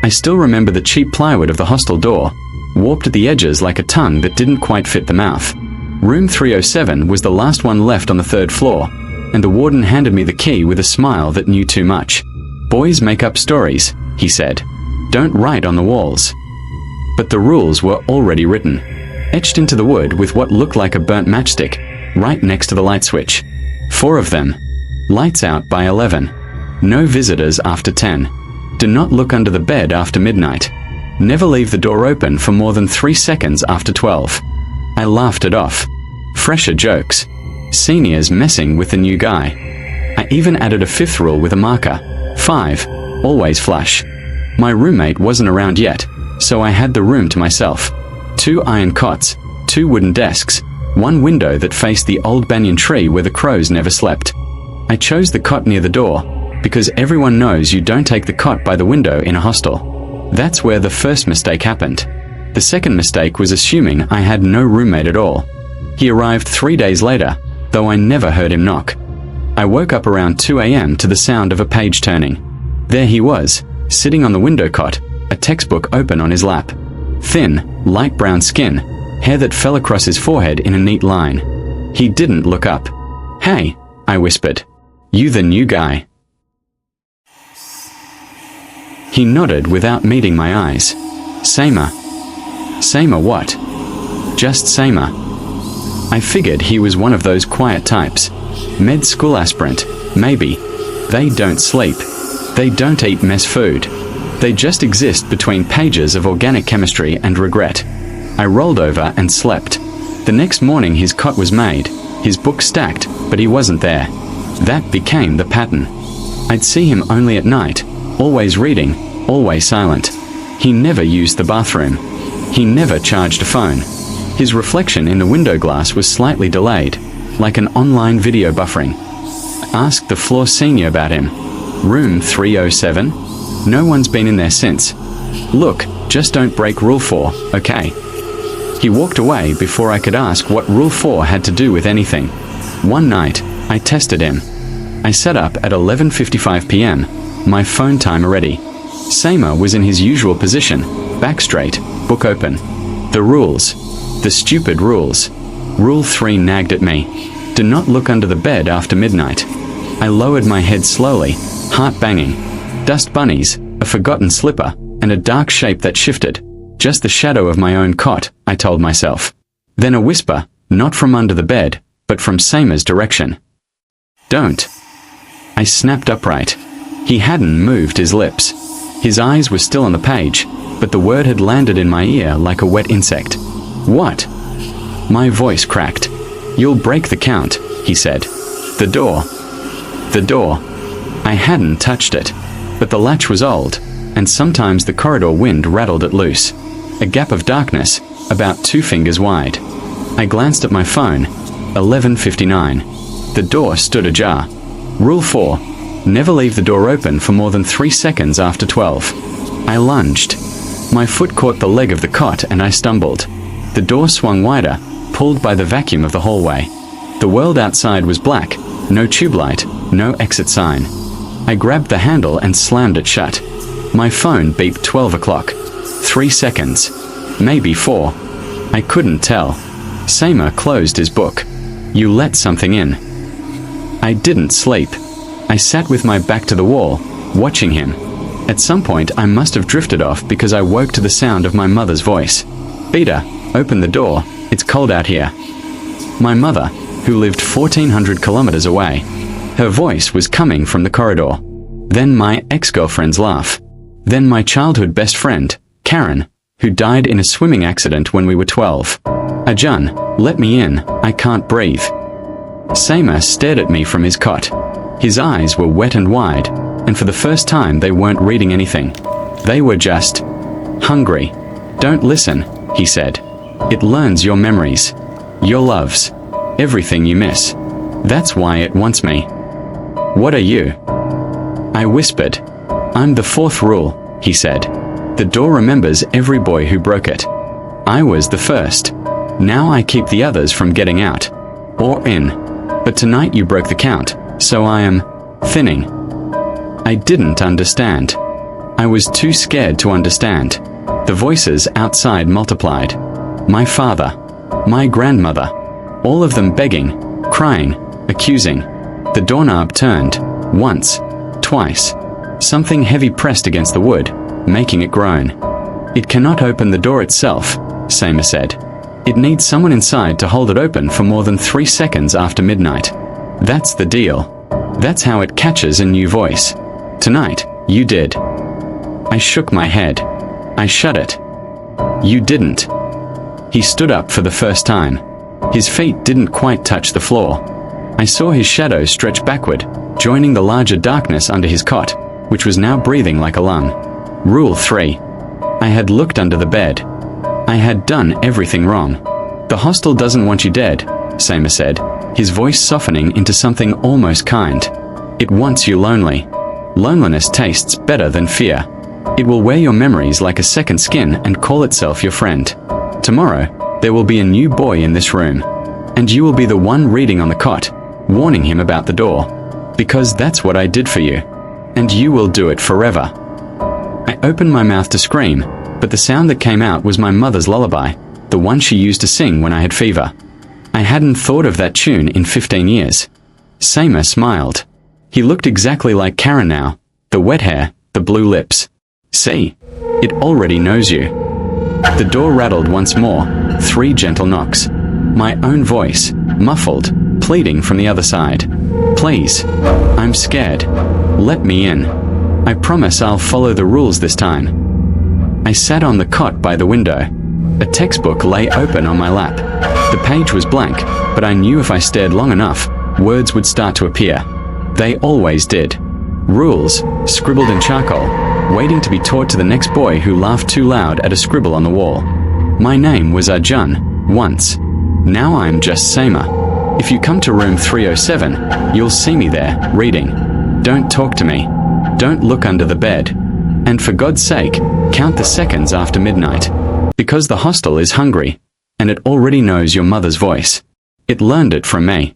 I still remember the cheap plywood of the hostel door, warped at the edges like a tongue that didn't quite fit the mouth. Room 307 was the last one left on the 3rd floor, and the warden handed me the key with a smile that knew too much. "Boys make up stories," he said. "Don't write on the walls." But the rules were already written, etched into the wood with what looked like a burnt matchstick, right next to the light switch. 4 of them. Lights out by 11. No visitors after 10. Do not look under the bed after midnight. Never leave the door open for more than 3 seconds after 12. I laughed it off. Fresher jokes. Seniors messing with the new guy. I even added a 5th rule with a marker. 5. Always flush. My roommate wasn't around yet, so I had the room to myself. 2 iron cots, 2 wooden desks, 1 window that faced the old banyan tree where the crows never slept. I chose the cot near the door, because everyone knows you don't take the cot by the window in a hostel. That's where the first mistake happened. The second mistake was assuming I had no roommate at all. He arrived 3 days later, though I never heard him knock. I woke up around 2 a.m. to the sound of a page turning. There he was, sitting on the window cot, a textbook open on his lap. Thin, light brown skin, hair that fell across his forehead in a neat line. He didn't look up. "Hey," I whispered. "You the new guy?" He nodded without meeting my eyes. "Samer." "Samer what?" "Just Samer." I figured he was one of those quiet types. Med school aspirant, maybe. They don't sleep. They don't eat mess food. They just exist between pages of organic chemistry and regret. I rolled over and slept. The next morning his cot was made, his book stacked, but he wasn't there. That became the pattern. I'd see him only at night, always reading, always silent. He never used the bathroom. He never charged a phone. His reflection in the window glass was slightly delayed, like an online video buffering. I asked the floor senior about him. "Room 307? No one's been in there since. Look, just don't break Rule 4, okay?" He walked away before I could ask what Rule 4 had to do with anything. One night, I tested him. I sat up at 11:55 p.m., my phone timer ready. Samer was in his usual position, back straight, book open. The rules. The stupid rules. Rule 3 nagged at me. Do not look under the bed after midnight. I lowered my head slowly, heart banging. Dust bunnies, a forgotten slipper, and a dark shape that shifted. Just the shadow of my own cot, I told myself. Then a whisper, not from under the bed, but from Samer's direction. "Don't." I snapped upright. He hadn't moved his lips. His eyes were still on the page, but the word had landed in my ear like a wet insect. "What?" My voice cracked. "You'll break the count," he said. "The door." The door. I hadn't touched it, but the latch was old, and sometimes the corridor wind rattled it loose. A gap of darkness, about 2 fingers wide. I glanced at my phone. 11:59. The door stood ajar. Rule 4. Never leave the door open for more than 3 seconds after 12. I lunged. My foot caught the leg of the cot and I stumbled. The door swung wider, pulled by the vacuum of the hallway. The world outside was black, no tube light, no exit sign. I grabbed the handle and slammed it shut. My phone beeped 12 o'clock. 3 seconds. Maybe 4. I couldn't tell. Samer closed his book. "You let something in." I didn't sleep. I sat with my back to the wall, watching him. At some point I must have drifted off because I woke to the sound of my mother's voice. "Beta, open the door, it's cold out here." My mother, who lived 1,400 kilometers away. Her voice was coming from the corridor. Then my ex-girlfriend's laugh. Then my childhood best friend, Karen, who died in a swimming accident when we were 12. "Ajahn, let me in, I can't breathe." Samer stared at me from his cot. His eyes were wet and wide, and for the first time they weren't reading anything. They were just hungry. "Don't listen," he said. "It learns your memories, your loves, everything you miss. That's why it wants me." "What are you?" I whispered. "I'm the 4th rule," he said. "The door remembers every boy who broke it. I was the first. Now I keep the others from getting out. Or in. But tonight you broke the count, so I am thinning." I didn't understand. I was too scared to understand. The voices outside multiplied. My father, my grandmother, all of them begging, crying, accusing. The doorknob turned, once, twice. Something heavy pressed against the wood, making it groan. It cannot open the door itself, Seima said. It needs someone inside to hold it open for more than 3 seconds after midnight. That's the deal. That's how it catches a new voice. Tonight, you did. I shook my head. I shut it. You didn't. He stood up for the first time. His feet didn't quite touch the floor. I saw his shadow stretch backward, joining the larger darkness under his cot, which was now breathing like a lung. Rule 3. I had looked under the bed. I had done everything wrong. The hostel doesn't want you dead, Seima said, his voice softening into something almost kind. It wants you lonely. Loneliness tastes better than fear. It will wear your memories like a second skin and call itself your friend. Tomorrow, there will be a new boy in this room. And you will be the one reading on the cot, warning him about the door. Because that's what I did for you. And you will do it forever. I opened my mouth to scream, but the sound that came out was my mother's lullaby, the one she used to sing when I had fever. I hadn't thought of that tune in 15 years. Seima smiled. He looked exactly like Karen now, the wet hair, the blue lips. See, it already knows you. The door rattled once more, 3 gentle knocks. My own voice, muffled, pleading from the other side. Please, I'm scared. Let me in. I promise I'll follow the rules this time. I sat on the cot by the window. A textbook lay open on my lap. The page was blank, but I knew if I stared long enough, words would start to appear. They always did. Rules, scribbled in charcoal, waiting to be taught to the next boy who laughed too loud at a scribble on the wall. My name was Arjun, once. Now I'm just Seima. If you come to room 307, you'll see me there, reading. Don't talk to me. Don't look under the bed. And for God's sake, count the seconds after midnight. Because the hostel is hungry, and it already knows your mother's voice. It learned it from me.